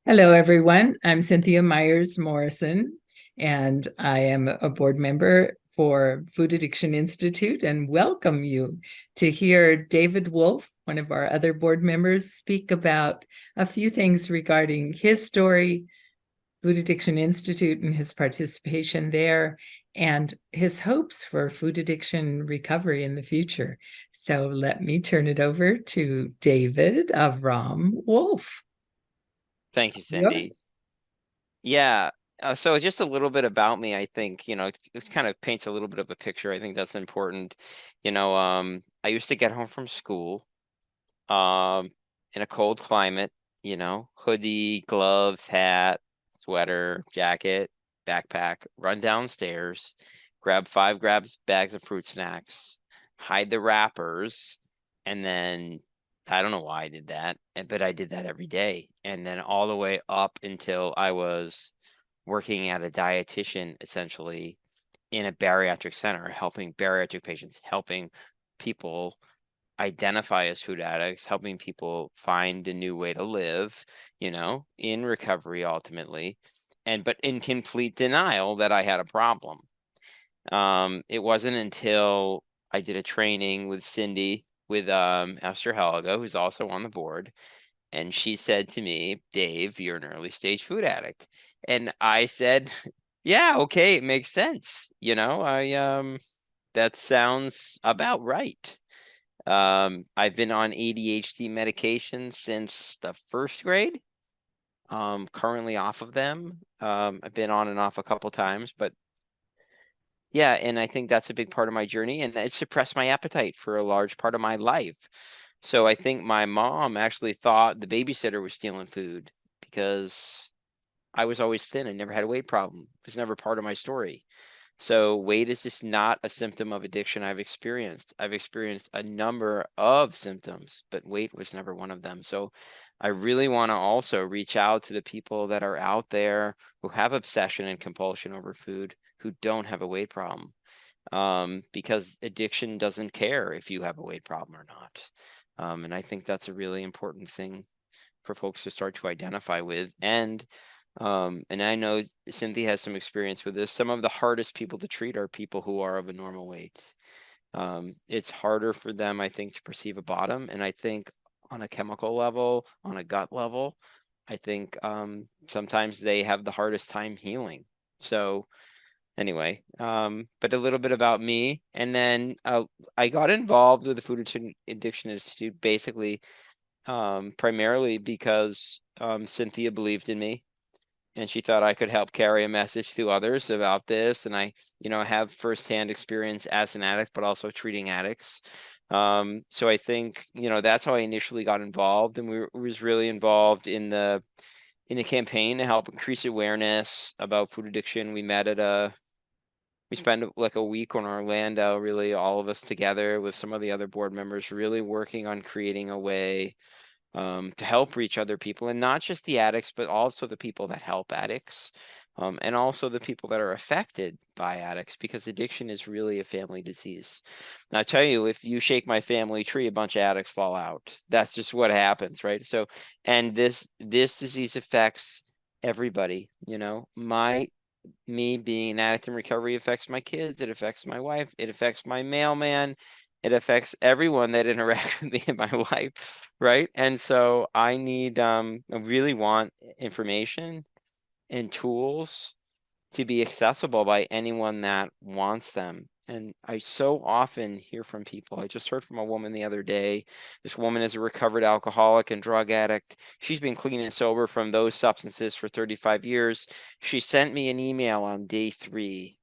Hello, everyone. I'm Cynthia Myers-Morrison, and I am a board member for Food Addiction Institute, and welcome you to hear David Wolfe, one of our other board members, speak about a few things regarding his story, Food Addiction Institute and his participation there, and his hopes for food addiction recovery in the future. So let me turn it over to David Avram Wolfe. Thank you, Cindy. Yours. Yeah. So just a little bit about me, I think, it kind of paints a little bit of a picture. I think that's important. I used to get home from school, um, in a cold climate, hoodie, gloves, hat, sweater, jacket, backpack, run downstairs, grab bags of fruit snacks, hide the wrappers, and then I don't know why I did that, but I did that every day. And then all the way up until I was working at a dietitian, essentially in a bariatric center, helping bariatric patients, helping people identify as food addicts, helping people find a new way to live, in recovery ultimately, but in complete denial that I had a problem. It wasn't until I did a training with Cindy, with Esther Helga, who's also on the board, and she said to me, "Dave, you're an early stage food addict." And I said, "Yeah, okay, it makes sense. I that sounds about right." I've been on ADHD medication since the first grade. Currently off of them. I've been on and off a couple times, but yeah, and I think that's a big part of my journey, and it suppressed my appetite for a large part of my life. So I think my mom actually thought the babysitter was stealing food because I was always thin and never had a weight problem. It was never part of my story. So weight is just not a symptom of addiction I've experienced. I've experienced a number of symptoms, but weight was never one of them. So I really want to also reach out to the people that are out there who have obsession and compulsion over food, who don't have a weight problem, because addiction doesn't care if you have a weight problem or not. And I think that's a really important thing for folks to start to identify with. And I know Cynthia has some experience with this. Some of the hardest people to treat are people who are of a normal weight. It's harder for them, I think, to perceive a bottom. And I think on a chemical level, on a gut level, I think sometimes they have the hardest time healing. So anyway, but a little bit about me. And then I got involved with the Addiction Institute basically primarily because Cynthia believed in me, and she thought I could help carry a message to others about this. And I, have firsthand experience as an addict, but also treating addicts. So I think, that's how I initially got involved, and was really involved in a campaign to help increase awareness about food addiction. We spent like a week in Orlando, really all of us together with some of the other board members, really working on creating a way to help reach other people, and not just the addicts, but also the people that help addicts, and also the people that are affected by addicts, because addiction is really a family disease. And I tell you, if you shake my family tree, a bunch of addicts fall out. That's just what happens, right? So, and this disease affects everybody. Me being an addict in recovery affects my kids, it affects my wife, it affects my mailman, it affects everyone that interacts with me in my life, right? And so I really want information and tools to be accessible by anyone that wants them. And I so often hear from people. I just heard from a woman the other day. This woman is a recovered alcoholic and drug addict. She's been clean and sober from those substances for 35 years. She sent me an email on day 3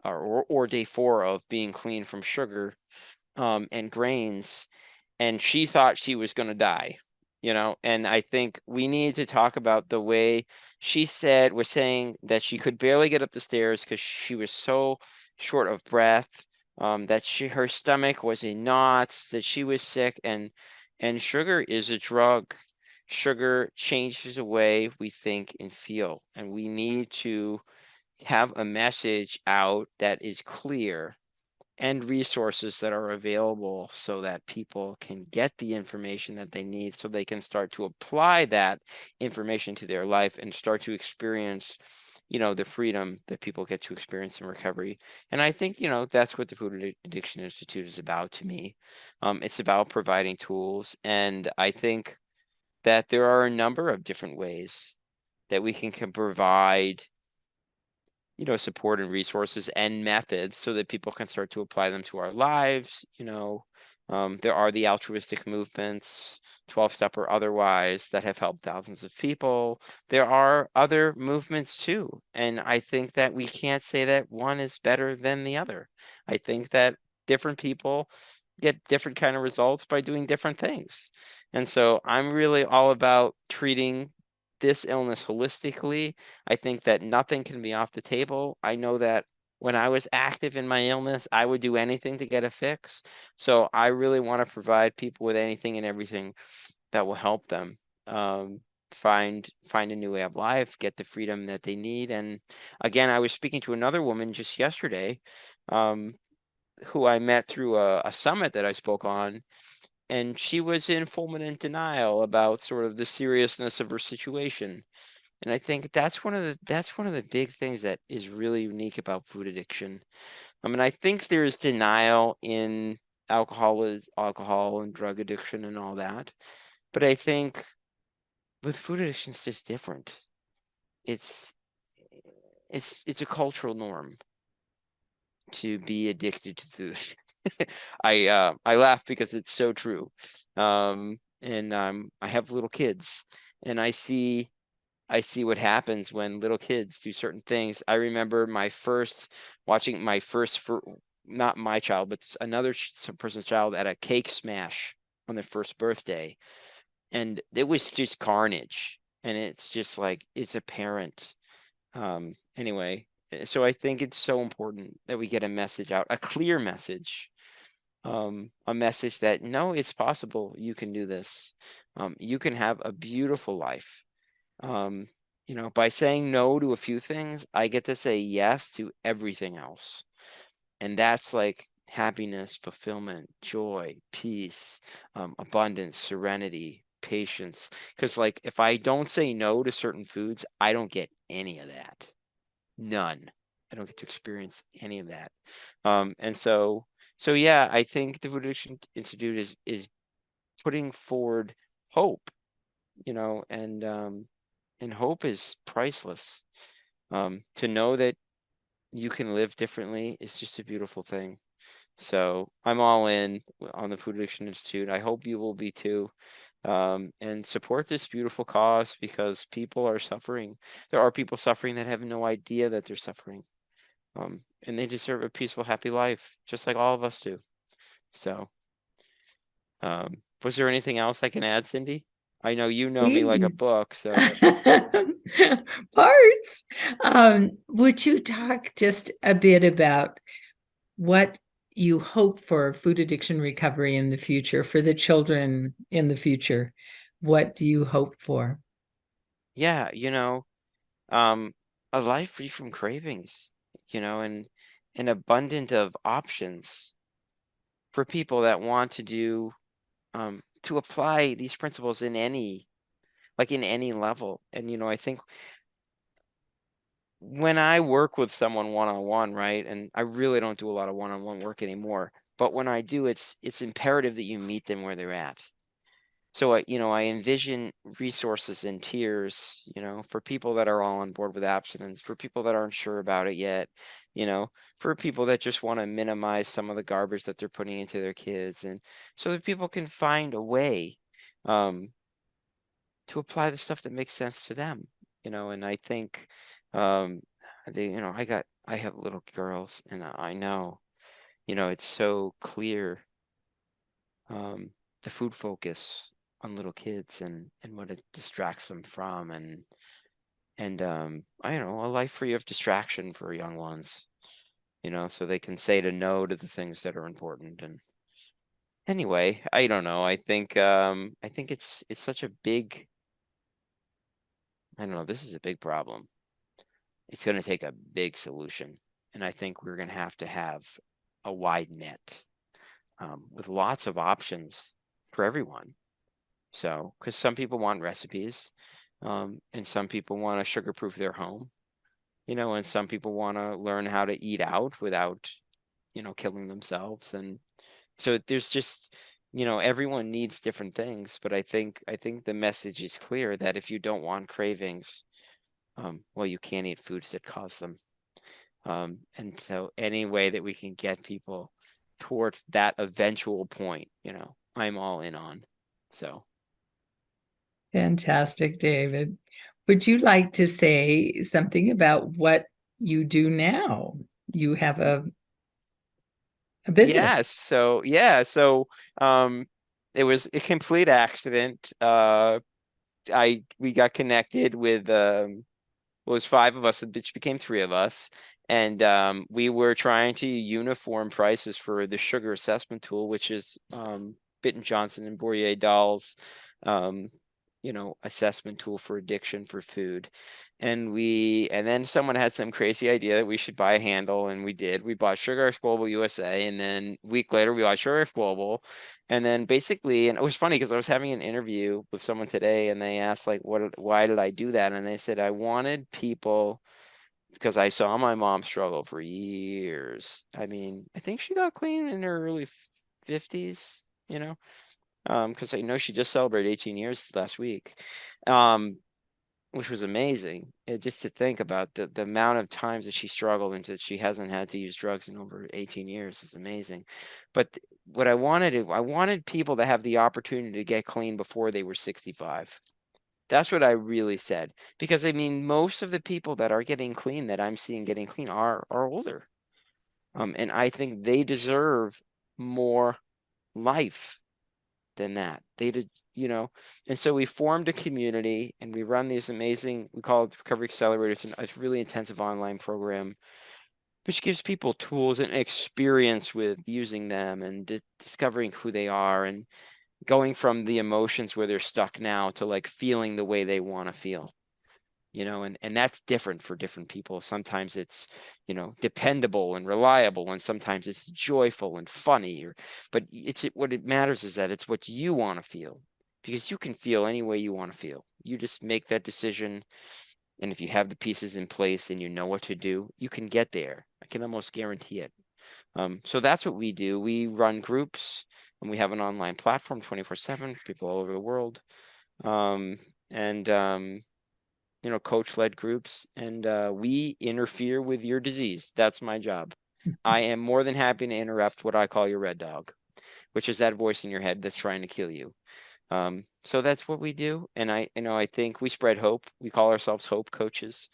or day 4 of being clean from sugar and grains, and she thought she was going to die, and I think we need to talk about the way was saying that she could barely get up the stairs because she was so short of breath, that her stomach was in knots, that she was sick, and sugar is a drug. Sugar changes the way we think and feel, and we need to have a message out that is clear and resources that are available so that people can get the information that they need so they can start to apply that information to their life and start to experience, the freedom that people get to experience in recovery. And I think, that's what the Food Addiction Institute is about to me. It's about providing tools. And I think that there are a number of different ways that we can provide support and resources and methods so that people can start to apply them to our lives. There are the altruistic movements, 12-step or otherwise, that have helped thousands of people. There are other movements too. And I think that we can't say that one is better than the other. I think that different people get different kind of results by doing different things. And so I'm really all about treating this illness holistically. I think that nothing can be off the table. I know that when I was active in my illness, I would do anything to get a fix. So I really want to provide people with anything and everything that will help them find a new way of life, get the freedom that they need. And again, I was speaking to another woman just yesterday, who I met through a summit that I spoke on, and she was in fulminant denial about sort of the seriousness of her situation. And I think that's one of the big things that is really unique about food addiction. I mean, I think there's denial in alcohol and drug addiction and all that. But I think with food addiction, it's just different. It's it's a cultural norm to be addicted to food. I laugh because it's so true. And I have little kids, and I see what happens when little kids do certain things. I remember watching my first, not my child, but another some person's child at a cake smash on their first birthday. And it was just carnage. And it's just like, it's apparent. Anyway, so I think it's so important that we get a message out, a clear message, a message that, no, it's possible. You can do this. You can have a beautiful life. Um, by saying no to a few things, I get to say yes to everything else. And that's like happiness, fulfillment, joy, peace, abundance, serenity, patience. Because, like, if I don't say no to certain foods, I don't get any of that. None. I don't get to experience any of that. And so yeah, I think the Food Addiction Institute is putting forward hope, and hope is priceless. To know that you can live differently is just a beautiful thing. So I'm all in on the Food Addiction Institute. I hope you will be too. And support this beautiful cause, because people are suffering. There are people suffering that have no idea that they're suffering. And they deserve a peaceful, happy life, just like all of us do. So, was there anything else I can add, Cindy? I know you know me like a Please. book, so. Parts. Would you talk just a bit about what you hope for food addiction recovery in the future, for the children in the future? What do you hope for? Yeah, um, a life free from cravings, and an abundant of options for people that want to to apply these principles in any level. And, I think when I work with someone one-on-one, right, and I really don't do a lot of one-on-one work anymore, but when I do, it's imperative that you meet them where they're at. So I envision resources and tiers, for people that are all on board with abstinence, for people that aren't sure about it yet, you know, for people that just want to minimize some of the garbage that they're putting into their kids, and so that people can find a way um, to apply the stuff that makes sense to them, and I think um, I have little girls, and I know, it's so clear, um, the food focus on little kids, and what it distracts them from, and I don't know, a life free of distraction for young ones, so they can say to no to the things that are important. And anyway, I don't know. I think it's such a big, I don't know, this is a big problem. It's going to take a big solution, and I think we're going to have a wide net, with lots of options for everyone. So, because some people want recipes, and some people want to sugar-proof their home, and some people want to learn how to eat out without, killing themselves. And so there's just, everyone needs different things. But I think the message is clear that if you don't want cravings, well, you can't eat foods that cause them. And so any way that we can get people towards that eventual point, I'm all in on. So. Fantastic, David. Would you like to say something about what you do now? You have a business. So it was a complete accident. We got connected with it was five of us, which became three of us. And we were trying to uniform prices for the sugar assessment tool, which is Bitten Johnson and Boyer Dahl's assessment tool for addiction for food. And then someone had some crazy idea that we should buy a handle, and we did. We bought SugarX Global USA, and then a week later we bought SugarX Global. And then basically, and it was funny because I was having an interview with someone today, and they asked like, why did I do that? And they said, I wanted people, because I saw my mom struggle for years. I mean, I think she got clean in her early 50s, because I know she just celebrated 18 years last week, which was amazing. Just to think about the amount of times that she struggled and that she hasn't had to use drugs in over 18 years is amazing. But what I wanted people to have the opportunity to get clean before they were 65. That's what I really said. Because I mean, most of the people that are getting clean that I'm seeing getting clean are older. And I think they deserve more life than that. They did, and so we formed a community, and we run these amazing, we call it Recovery Accelerator. It's a really intensive online program, which gives people tools and experience with using them and discovering who they are and going from the emotions where they're stuck now to like feeling the way they want to feel. And that's different for different people. Sometimes it's, dependable and reliable, and sometimes it's joyful and funny. But what it matters is that it's what you want to feel, because you can feel any way you want to feel. You just make that decision, and if you have the pieces in place and you know what to do, you can get there. I can almost guarantee it. So that's what we do. We run groups, and we have an online platform 24/7 for people all over the world. And coach-led groups, and we interfere with your disease. That's my job. I am more than happy to interrupt what I call your red dog, which is that voice in your head that's trying to kill you. So that's what we do. And I think we spread hope. We call ourselves hope coaches.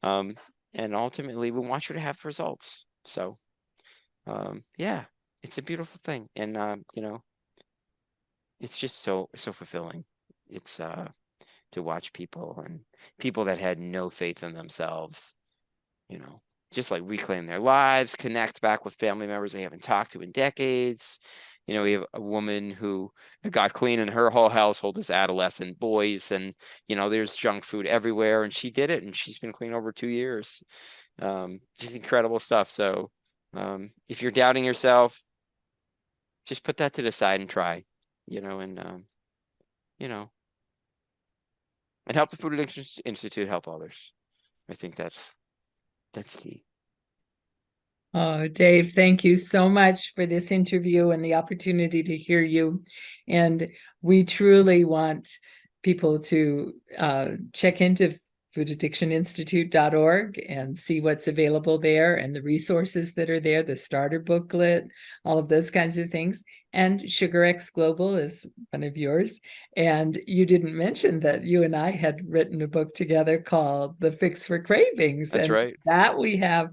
And ultimately we want you to have results. So yeah, it's a beautiful thing. And it's just so fulfilling. It's to watch people that had no faith in themselves, just like reclaim their lives, connect back with family members they haven't talked to in decades. We have a woman who got clean in her whole household as adolescent boys, and, there's junk food everywhere, and she did it, and she's been clean over 2 years. Just incredible stuff. So if you're doubting yourself, just put that to the side and try, and help the Food Addiction Institute help others. I think that's key. Oh, Dave, thank you so much for this interview and the opportunity to hear you. And we truly want people to check into foodaddictioninstitute.org and see what's available there and the resources that are there, the starter booklet, all of those kinds of things. And SugarX Global is one of yours. And you didn't mention that you and I had written a book together called The Fix for Cravings. That's and right. that we have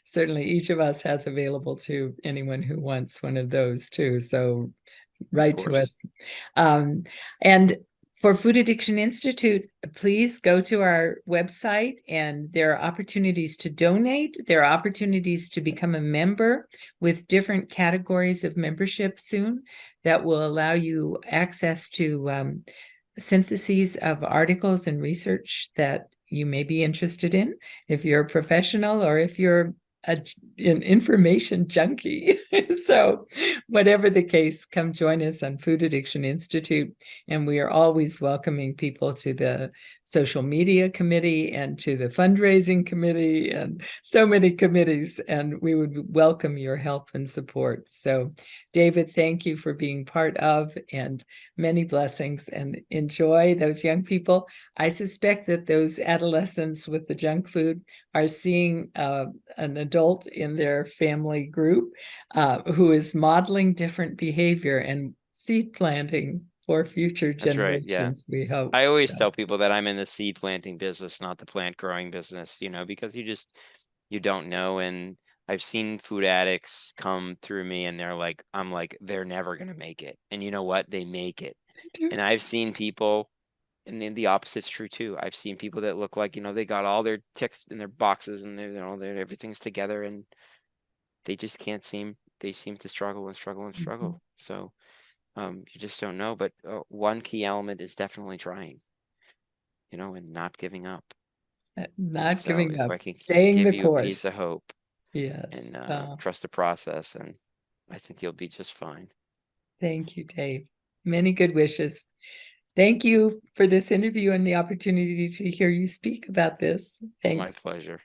certainly each of us has available to anyone who wants one of those too. So write to us. And for Food Addiction Institute, please go to our website, and there are opportunities to donate. There are opportunities to become a member with different categories of membership soon that will allow you access to syntheses of articles and research that you may be interested in if you're a professional or if you're an information junkie. So whatever the case, come join us on Food Addiction Institute. And we are always welcoming people to the social media committee and to the fundraising committee and so many committees. And we would welcome your help and support. So David, thank you for being part of, and many blessings, and enjoy those young people. I suspect that those adolescents with the junk food are seeing an adult in their family group who is modeling different behavior and seed planting for future That's right. Yeah. generations, we hope. I always So, tell people that I'm in the seed planting business, not the plant growing business, because you don't know. And I've seen food addicts come through me and I'm like, they're never going to make it. And you know what? They make it. And I've seen people, and then the opposite's true too. I've seen people that look like, they got all their ticks in their boxes and everything's together, and they just they seem to struggle and struggle and struggle. So, you just don't know. But one key element is definitely trying, and not giving up. And not so giving if up, I can staying give the you a piece course. of hope Yes. and trust the process, and I think you'll be just fine. Thank you, Dave. Many good wishes. Thank you for this interview and the opportunity to hear you speak about this. My Thanks. pleasure.